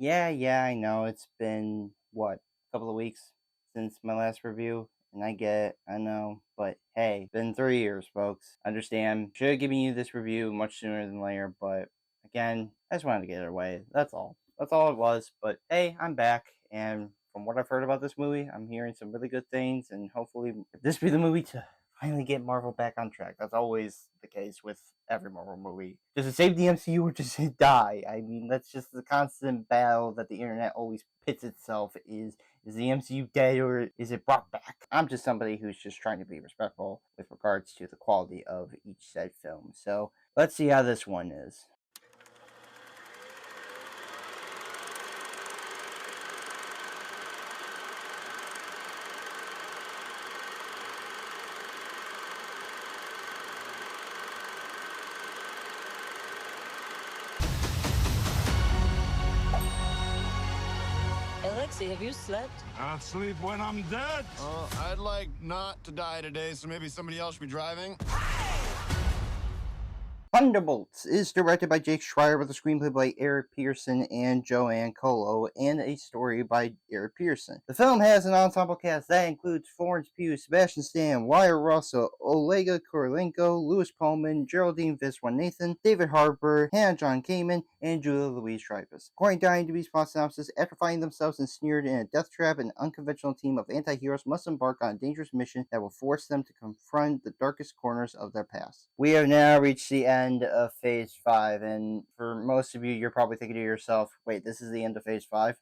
Yeah, I know. It's been, what, a couple of weeks since my last review, and I know, but hey, been 3 years, folks. Understand. Should have given you this review much sooner than later, but again, I just wanted to get it away. That's all. That's all it was. But hey, I'm back, and from what I've heard about this movie, I'm hearing some really good things, and hopefully, this be the movie to finally get Marvel back on track. That's always the case with every Marvel movie. Does it save the MCU or does it die? I mean, that's just the constant battle that the internet always pits itself is the MCU dead or is it brought back? I'm just somebody who's just trying to be respectful with regards to the quality of each said film. So let's see how this one is. Alexei, have you slept? I'll sleep when I'm dead. I'd like not to die today, so maybe somebody else should be driving. Thunderbolts is directed by Jake Schreier with a screenplay by Eric Pearson and Joanna Calo and a story by Eric Pearson. The film has an ensemble cast that includes Florence, Pugh, Sebastian, Wyatt Russell, Olga, Kurylenko, Pullman, Geraldine, Viswanathan, David Harbour, John-Kamen, and Julia Louis-Dreyfus. According to IMDb's plot synopsis, after finding themselves ensnared in a death trap, an unconventional team of anti-heroes must embark on a dangerous mission that will force them to confront the darkest corners of their past. We have now reached the end of Phase 5, and for most of you, you're probably thinking to yourself, wait, this is the end of Phase 5?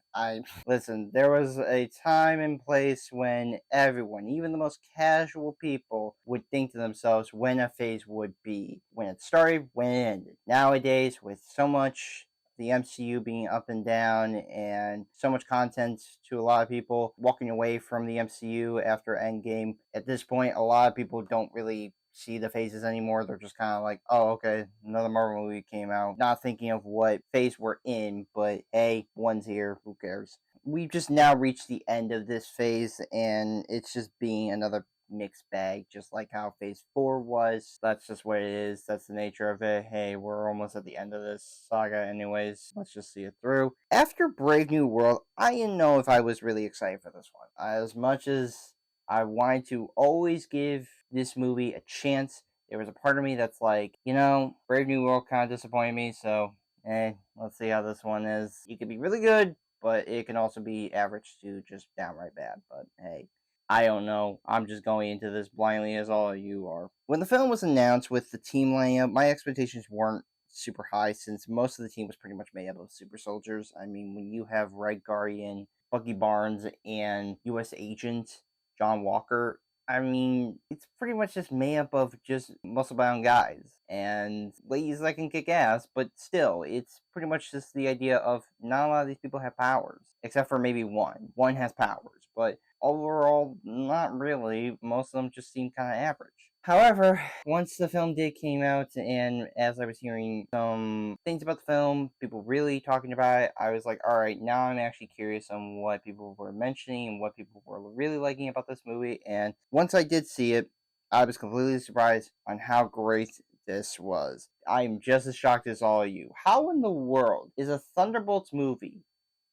Listen, there was a time and place when everyone, even the most casual people, would think to themselves when a phase would be. When it started, when it ended. Nowadays, with so much the MCU being up and down and so much content to a lot of people walking away from the MCU after Endgame. At this point, a lot of people don't really see the phases anymore. They're just kind of like, oh, okay, another Marvel movie came out. Not thinking of what phase we're in, but hey, one's here, who cares? We've just now reached the end of this phase, and it's just being another mixed bag, just like how phase 4 was. That's just what it is. That's the nature of it. Hey, we're almost at the end of this saga anyways. Let's just see it through. After Brave New World, I didn't know if I was really excited for this one. As much as I wanted to always give this movie a chance, there was a part of me that's like, Brave New World kind of disappointed me, so let's see how this one is. It could be really good, but it can also be average to just downright bad. But hey, I don't know. I'm just going into this blindly as all of you are. When the film was announced with the team lineup, my expectations weren't super high since most of the team was pretty much made up of super soldiers. I mean, when you have Red Guardian, Bucky Barnes, and U.S. Agent John Walker, I mean, it's pretty much just made up of just muscle-bound guys and ladies that can kick ass, but still, it's pretty much just the idea of not a lot of these people have powers, except for maybe one. One has powers, but overall, not really. Most of them just seem kind of average. However, once the film did came out, and as I was hearing some things about the film, people really talking about it, I was like, alright, now I'm actually curious on what people were mentioning and what people were really liking about this movie, and once I did see it, I was completely surprised on how great this was. I'm just as shocked as all of you. How in the world is a Thunderbolts movie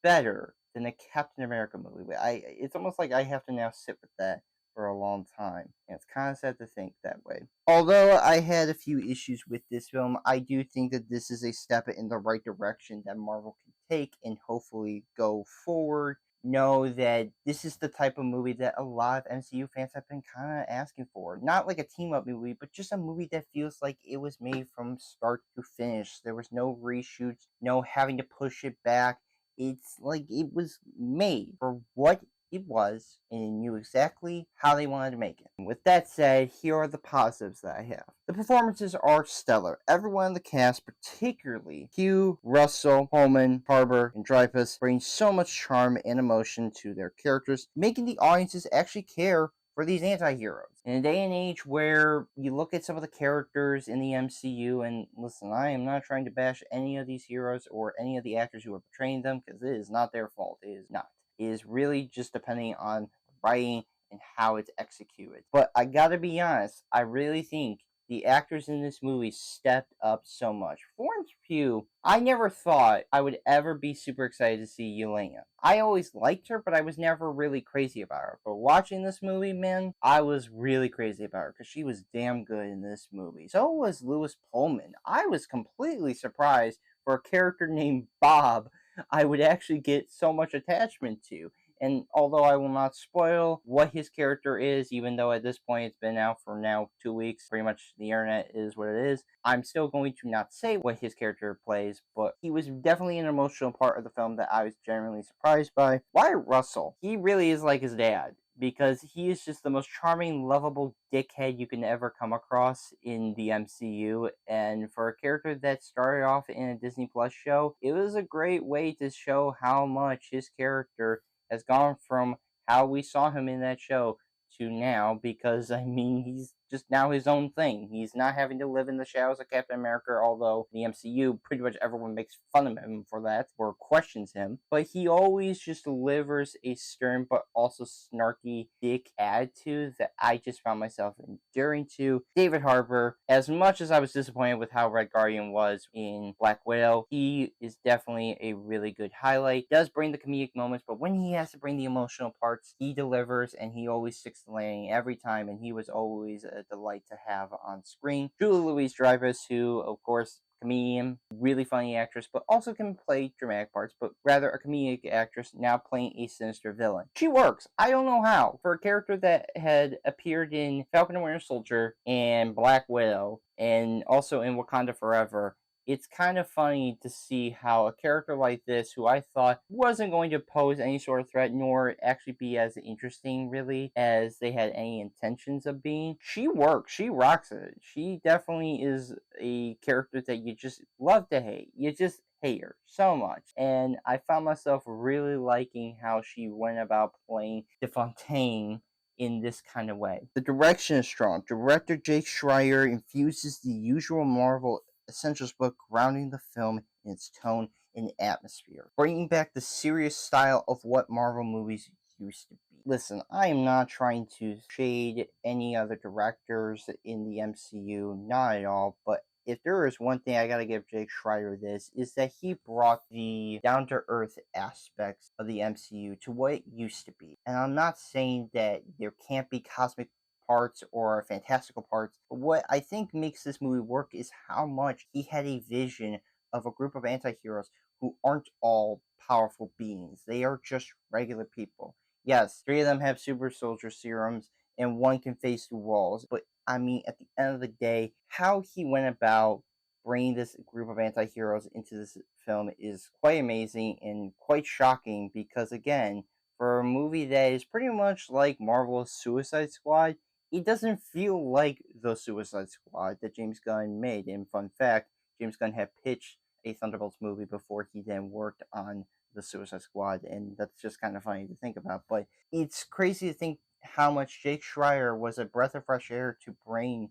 better than a Captain America movie? It's almost like I have to now sit with that for a long time, and it's kind of sad to think that way. Although I had a few issues with this film, I do think that this is a step in the right direction that Marvel can take and hopefully go forward. Know that this is the type of movie that a lot of MCU fans have been kind of asking for. Not like a team-up movie, but just a movie that feels like it was made from start to finish. There was no reshoots, no having to push it back. It's like it was made for what it was and knew exactly how they wanted to make it. With that said, here are the positives that I have. The performances are stellar. Everyone in the cast, particularly Pugh, Russell, Pullman, Harbour, and Dreyfus, brings so much charm and emotion to their characters, making the audiences actually care for these anti-heroes. In a day and age where you look at some of the characters in the MCU, and listen, I am not trying to bash any of these heroes or any of the actors who are portraying them, because it is not their fault. It is not. It is really just depending on writing and how it's executed. But I gotta be honest, I really think the actors in this movie stepped up so much. Florence Pugh, I never thought I would ever be super excited to see Yelena. I always liked her, but I was never really crazy about her. But watching this movie, man, I was really crazy about her because she was damn good in this movie. So was Louis Pullman. I was completely surprised for a character named Bob I would actually get so much attachment to. And although I will not spoil what his character is, even though at this point it's been out for now 2 weeks, pretty much the internet is what it is, I'm still going to not say what his character plays, but he was definitely an emotional part of the film that I was genuinely surprised by. Wyatt Russell, he really is like his dad, because he is just the most charming, lovable dickhead you can ever come across in the MCU. And for a character that started off in a Disney Plus show, it was a great way to show how much his character has gone from how we saw him in that show to now, because I mean he's just now his own thing. He's not having to live in the shadows of Captain America, although the MCU pretty much everyone makes fun of him for that or questions him. But he always just delivers a stern but also snarky dick attitude that I just found myself enduring to. David Harbour, as much as I was disappointed with how Red Guardian was in Black Widow, he is definitely a really good highlight. He does bring the comedic moments, but when he has to bring the emotional parts, he delivers, and he always sticks the landing every time, and he was always a delight to have on screen. Julie Louis-Dreyfus, who, of course, comedian, really funny actress, but also can play dramatic parts, but rather a comedic actress now playing a sinister villain. She works. I don't know how. For a character that had appeared in Falcon and Winter Soldier and Black Widow, and also in Wakanda Forever, it's kind of funny to see how a character like this, who I thought wasn't going to pose any sort of threat, nor actually be as interesting, really, as they had any intentions of being, she works. She rocks it. She definitely is a character that you just love to hate. You just hate her so much. And I found myself really liking how she went about playing DeFontaine in this kind of way. The direction is strong. Director Jake Schreier infuses the usual Marvel Essentials book, grounding the film in its tone and atmosphere, bringing back the serious style of what Marvel movies used to be. Listen, I am not trying to shade any other directors in the MCU, not at all, but if there is one thing I gotta give Jake Schreier this, is that he brought the down-to-earth aspects of the MCU to what it used to be. And I'm not saying that there can't be cosmic parts or fantastical parts, but what I think makes this movie work is how much he had a vision of a group of anti-heroes who aren't all powerful beings. They are just regular people. Yes, 3 of them have super soldier serums, and 1 can face through walls, but I mean, at the end of the day, how he went about bringing this group of anti-heroes into this film is quite amazing and quite shocking, because again, for a movie that is pretty much like Marvel's Suicide Squad, it doesn't feel like the Suicide Squad that James Gunn made. And fun fact, James Gunn had pitched a Thunderbolts movie before he then worked on the Suicide Squad, and that's just kind of funny to think about. But it's crazy to think how much Jake Schreier was a breath of fresh air to bring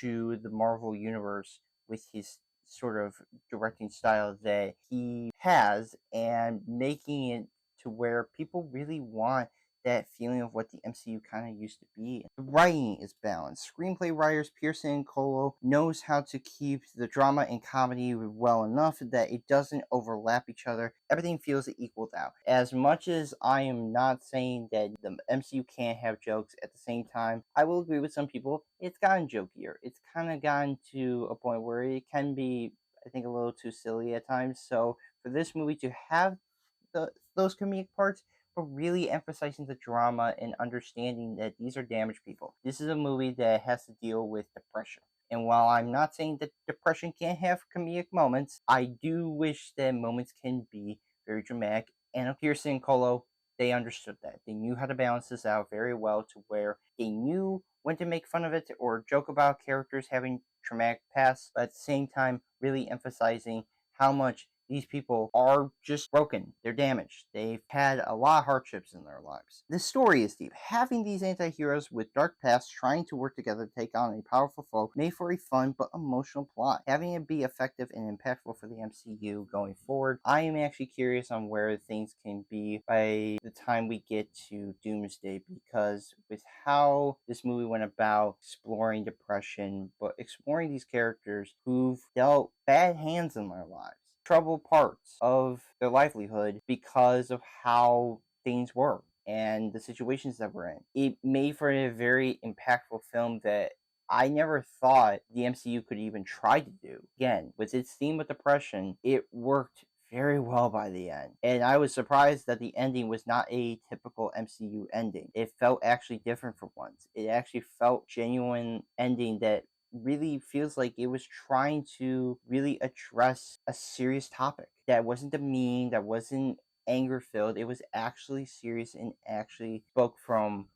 to the Marvel Universe with his sort of directing style that he has, and making it to where people really want that feeling of what the MCU kind of used to be. The writing is balanced. Screenplay writers Pearson and Calo knows how to keep the drama and comedy well enough that it doesn't overlap each other. Everything feels equaled out. As much as I am not saying that the MCU can't have jokes, at the same time, I will agree with some people, it's gotten jokier. It's kind of gotten to a point where it can be, I think, a little too silly at times. So for this movie to have those comedic parts, but really emphasizing the drama and understanding that these are damaged people. This is a movie that has to deal with depression. And while I'm not saying that depression can't have comedic moments, I do wish that moments can be very dramatic. And Pearson and Calo, they understood that. They knew how to balance this out very well, to where they knew when to make fun of it or joke about characters having traumatic pasts, but at the same time really emphasizing how much These people are just broken. They're damaged. They've had a lot of hardships in their lives. This story is deep. Having these anti-heroes with dark pasts trying to work together to take on a powerful foe made for a fun but emotional plot. Having it be effective and impactful for the MCU going forward, I am actually curious on where things can be by the time we get to Doomsday, because with how this movie went about exploring depression, but exploring these characters who've dealt bad hands in their lives, troubled parts of their livelihood because of how things were and the situations that we're in. It made for a very impactful film that I never thought the MCU could even try to do. Again, with its theme of depression, it worked very well by the end. And I was surprised that the ending was not a typical MCU ending. It felt actually different for once. It actually felt genuine ending that really feels like it was trying to really address a serious topic that wasn't demean, that wasn't anger filled. It was actually serious and actually spoke from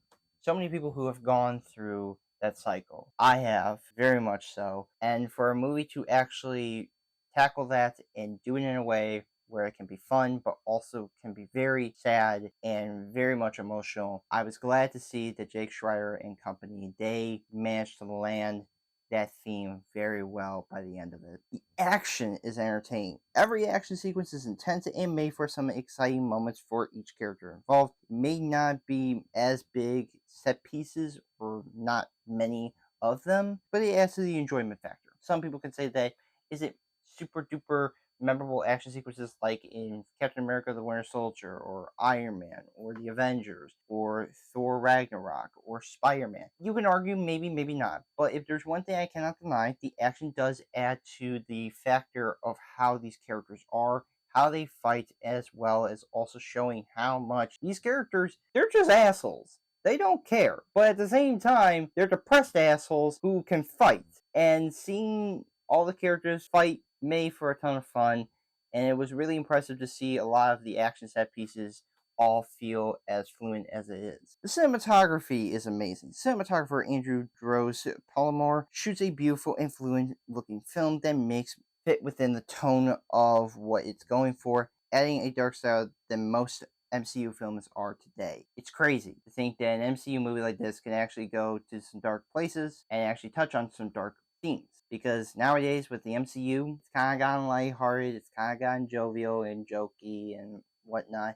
so many people who have gone through that cycle. I have, very much so. And for a movie to actually tackle that and do it in a way where it can be fun but also can be very sad and very much emotional, I was glad to see that Jake Schreier and company, they managed to land that theme very well by the end of it. The action is entertaining. Every action sequence is intense and made for some exciting moments for each character involved. It may not be as big set pieces or not many of them, but it adds to the enjoyment factor. Some people can say that isn't super duper memorable action sequences like in Captain America the Winter Soldier or Iron Man or the Avengers or Thor Ragnarok or Spider-Man. You can argue maybe, maybe not. But if there's one thing I cannot deny, the action does add to the factor of how these characters are, how they fight, as well as also showing how much these characters, they're just assholes. They don't care. But at the same time, they're depressed assholes who can fight. And seeing all the characters fight made for a ton of fun, and it was really impressive to see a lot of the action set pieces all feel as fluent as it is. The cinematography is amazing. Cinematographer Andrew Droz Palomar shoots a beautiful and fluent looking film that makes fit within the tone of what it's going for, adding a dark style that most MCU films are today. It's crazy to think that an MCU movie like this can actually go to some dark places and actually touch on some dark themes, because nowadays with the MCU, it's kind of gotten lighthearted, it's kind of gotten jovial and jokey and whatnot,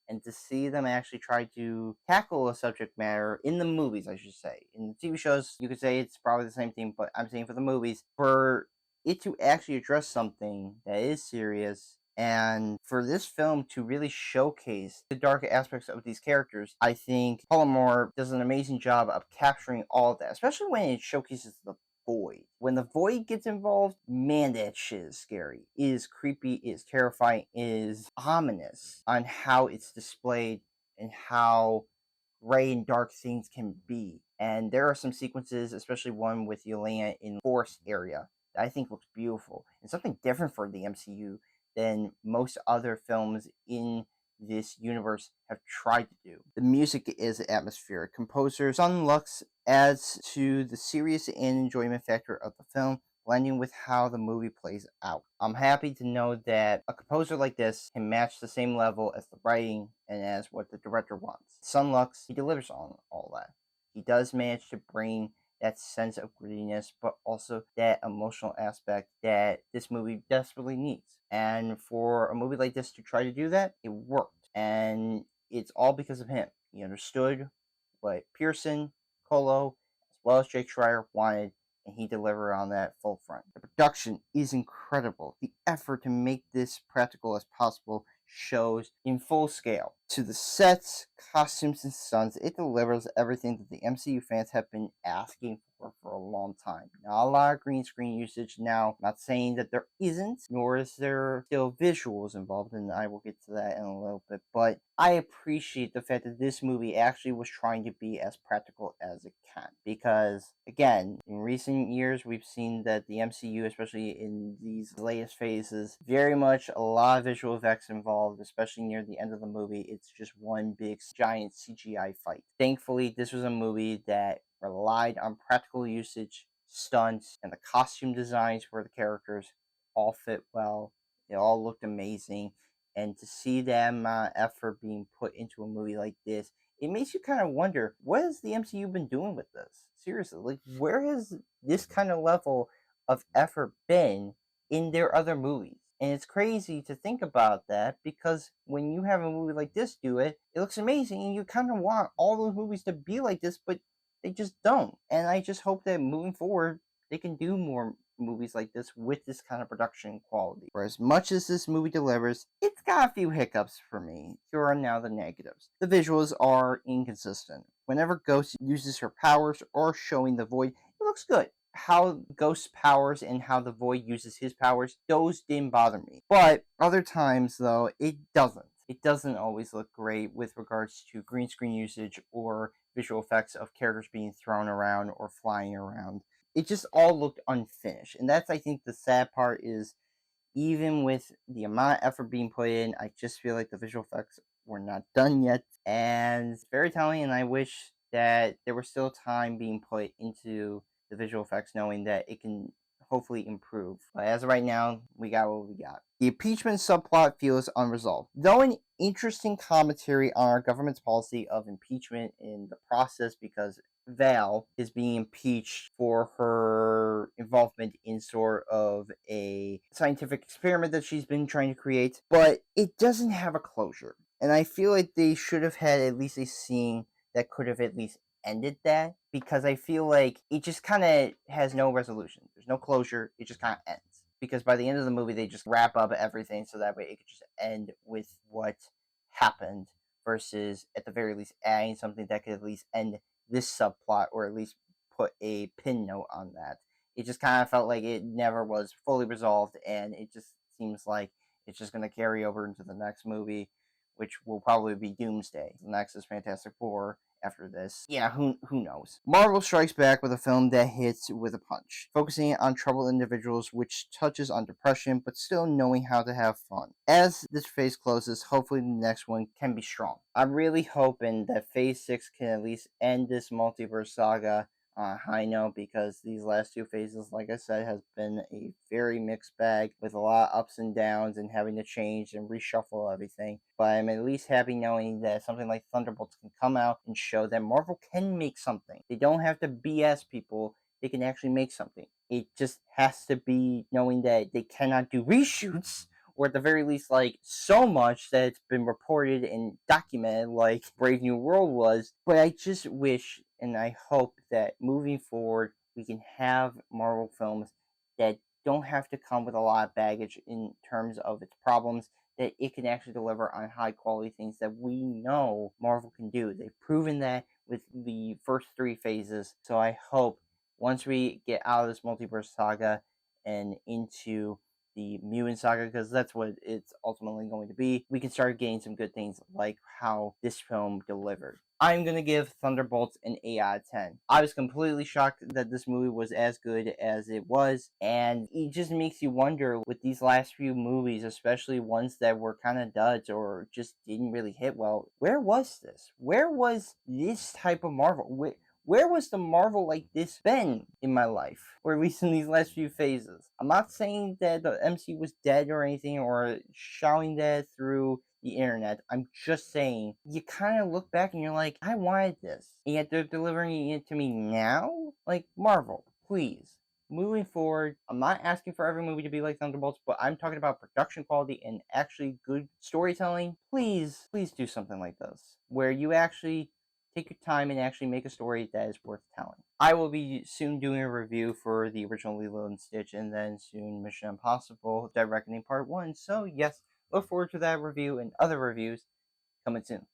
and to see them actually try to tackle a subject matter in the movies, I should say. In the TV shows, you could say it's probably the same thing, but I'm saying for the movies, for it to actually address something that is serious, and for this film to really showcase the dark aspects of these characters, I think Palomar does an amazing job of capturing all of that, especially when it showcases the Void. When the Void gets involved, man, that shit is scary. It is creepy, it is terrifying, it is ominous on how it's displayed and how gray and dark things can be. And there are some sequences, especially one with Yelena in the forest area, that I think looks beautiful. And something different for the MCU than most other films in this universe have tried to do. The music is atmospheric. Composer Sun Lux adds to the serious and enjoyment factor of the film, blending with how the movie plays out. I'm happy to know that a composer like this can match the same level as the writing and as what the director wants. Sun Lux, he delivers on all that. He does manage to bring that sense of grittiness, but also that emotional aspect that this movie desperately needs. And for a movie like this to try to do that, it worked. And it's all because of him. He understood what Pearson, Calo, as well as Jake Schreier wanted, and he delivered on that full front. The production is incredible. The effort to make this practical as possible shows in full scale. To the sets, costumes, and stunts, it delivers everything that the MCU fans have been asking for a long time. Not a lot of green screen usage now. I'm not saying that there isn't, nor is there still visuals involved, and I will get to that in a little bit, but I appreciate the fact that this movie actually was trying to be as practical as it can. Because, again, in recent years, we've seen that the MCU, especially in these latest phases, very much a lot of visual effects involved, especially near the end of the movie. It's just one big giant CGI fight. Thankfully, this was a movie that relied on practical usage, stunts, and the costume designs for the characters all fit well. It all looked amazing. And to see that amount of effort being put into a movie like this, it makes you kind of wonder, what has the MCU been doing with this? Seriously, like, where has this kind of level of effort been in their other movies? And it's crazy to think about that, because when you have a movie like this do it, it looks amazing, and you kind of want all those movies to be like this, but they just don't. And I just hope that moving forward, they can do more movies like this with this kind of production quality. For as much as this movie delivers, it's got a few hiccups for me. Here are now the negatives. The visuals are inconsistent. Whenever Ghost uses her powers or showing the void, it looks good. How Ghost's powers and how the Void uses his powers, those didn't bother me. But other times, though, it doesn't. It doesn't always look great with regards to green screen usage or visual effects of characters being thrown around or flying around. It just all looked unfinished. And that's, I think, the sad part is, even with the amount of effort being put in, I just feel like the visual effects were not done yet. And it's very telling, and I wish that there was still time being put into the visual effects, knowing that it can hopefully improve. But as of right now, we got what we got. The impeachment subplot feels unresolved. Though an interesting commentary on our government's policy of impeachment in the process, because Val is being impeached for her involvement in sort of a scientific experiment that she's been trying to create, but it doesn't have a closure. And I feel like they should have had at least a scene that could have at least ended that, because I feel like it just kind of has no resolution. There's no closure. It just kind of ends. Because by the end of the movie, they just wrap up everything so that way it could just end with what happened, versus at the very least adding something that could at least end this subplot, or at least put a pin note on that. It just kind of felt like it never was fully resolved, and it just seems like it's just going to carry over into the next movie, which will probably be Doomsday. The next is Fantastic Four. After this, yeah, who knows? Marvel strikes back with a film that hits with a punch, focusing on troubled individuals, which touches on depression, but still knowing how to have fun. As this phase closes, hopefully the next one can be strong. I'm really hoping that Phase 6 can at least end this multiverse saga on a high note, because these last two phases, like I said, has been a very mixed bag with a lot of ups and downs and having to change and reshuffle everything. But I'm at least happy knowing that something like Thunderbolts can come out and show that Marvel can make something. They don't have to BS people. They can actually make something. It just has to be knowing that they cannot do reshoots, or at the very least, like, so much that it's been reported and documented like Brave New World was. But I just wish and I hope that moving forward, we can have Marvel films that don't have to come with a lot of baggage in terms of its problems, that it can actually deliver on high quality things that we know Marvel can do. They've proven that with the first three phases. So I hope once we get out of this multiverse saga and into the mutant saga, because that's what it's ultimately going to be, we can start getting some good things like how this film delivered. I'm going to give Thunderbolts an 8 out of 10. I was completely shocked that this movie was as good as it was, and it just makes you wonder with these last few movies, especially ones that were kind of duds or just didn't really hit well, where was this? Where was this type of Marvel? Where was the Marvel like this been in my life? Or at least in these last few phases. I'm not saying that the MCU was dead or anything, or shouting that through the internet. I'm just saying, you kind of look back and you're like, I wanted this. And yet they're delivering it to me now? Like, Marvel, please. Moving forward, I'm not asking for every movie to be like Thunderbolts, but I'm talking about production quality and actually good storytelling. Please do something like this, where you actually take your time and actually make a story that is worth telling. I will be soon doing a review for the original Lilo and Stitch, and then soon Mission Impossible Dead Reckoning Part 1. So yes, look forward to that review and other reviews coming soon.